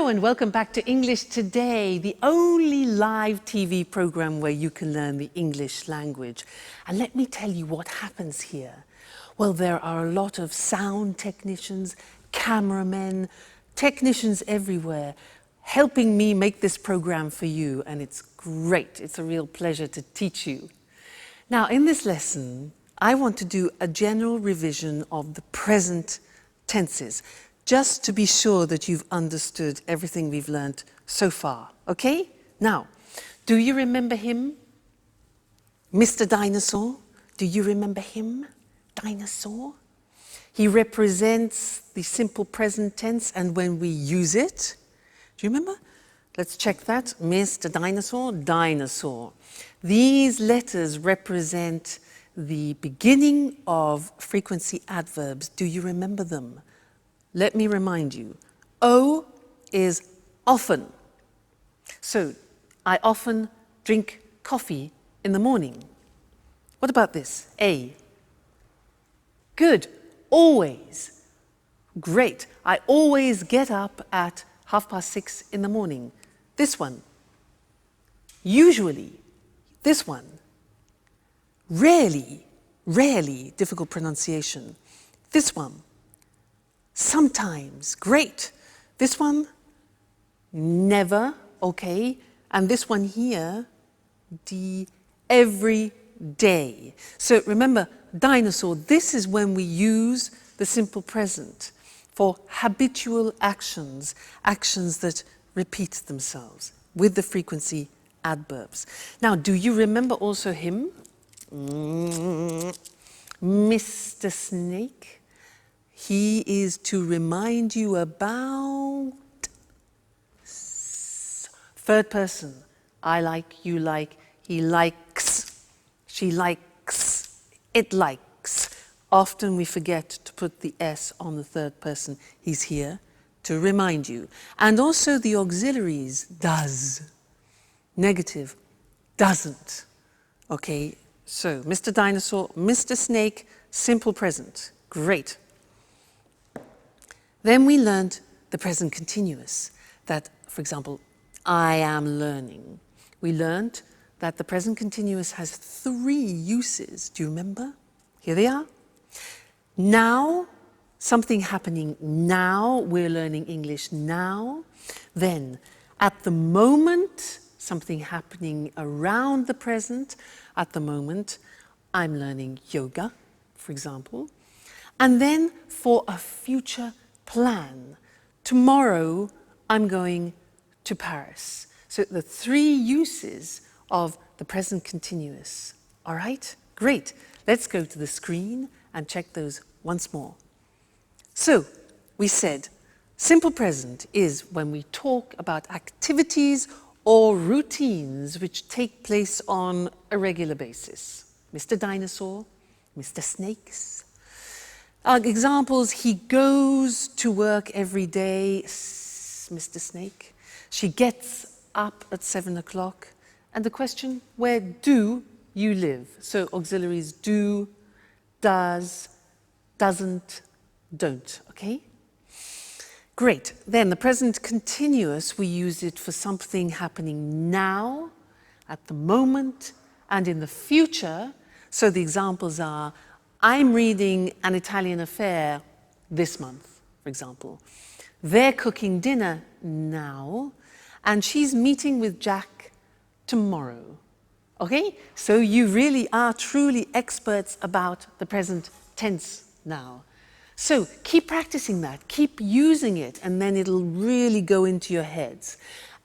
Hello and welcome back to English Today, the only live TV program where you can learn the English language. And let me tell you what happens here. Well, there are a lot of sound technicians, cameramen, technicians everywhere helping me make this program for you, and it's great. It's a real pleasure to teach you. Now, in this lesson, I want to do a general revision of the present tenses, just to be sure that you've understood everything we've learnt so far, okay? Now, do you remember him? Mr. Dinosaur? Do you remember him? Dinosaur? He represents the simple present tense, and when we use it, do you remember? Let's check that. Mr. Dinosaur, dinosaur. These letters represent the beginning of frequency adverbs. Do you remember them? Let me remind you. O is often. So, I often drink coffee in the morning. What about this? A. Good. Always. Great. I always get up at 6:30 in the morning. This one. Usually. This one. Rarely. Rarely. Difficult pronunciation. This one. Sometimes. Great. This one. Never. Okay. And this one here. Every day. So remember, dinosaur, this is when we use the simple present for habitual actions, actions that repeat themselves with the frequency adverbs. Now, do you remember also him? Mr. Snake. He is to remind you about third person. I like, you like, he likes, she likes, it likes. Often we forget to put the S on the third person. He's here to remind you. And also the auxiliaries, does. Negative, doesn't. Okay, so Mr. Dinosaur, Mr. Snake, simple present. Great. Then we learned the present continuous, that, for example, I am learning. We learned that the present continuous has 3 uses. Do you remember? Here they are. Now, something happening now, we're learning English now. Then, at the moment, something happening around the present. At the moment, I'm learning yoga, for example. And then, for a future plan. Tomorrow, I'm going to Paris. So the 3 uses of the present continuous. All right? Great. Let's go to the screen and check those once more. So, we said simple present is when we talk about activities or routines which take place on a regular basis. Mr. Dinosaur, Mr. Snakes. Examples, he goes to work every day, Mr. Snake. She gets up at 7 o'clock. And the question, where do you live? So auxiliaries do, does, doesn't, don't, okay? Great. Then the present continuous, we use it for something happening now, at the moment, and in the future. So the examples are, I'm reading An Italian Affair this month, for example. They're cooking dinner now, and she's meeting with Jack tomorrow. Okay? So you really are truly experts about the present tense now. So keep practicing that, keep using it, and then it'll really go into your heads.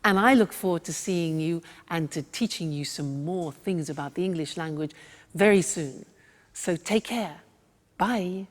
And I look forward to seeing you and to teaching you some more things about the English language very soon. So take care. Bye.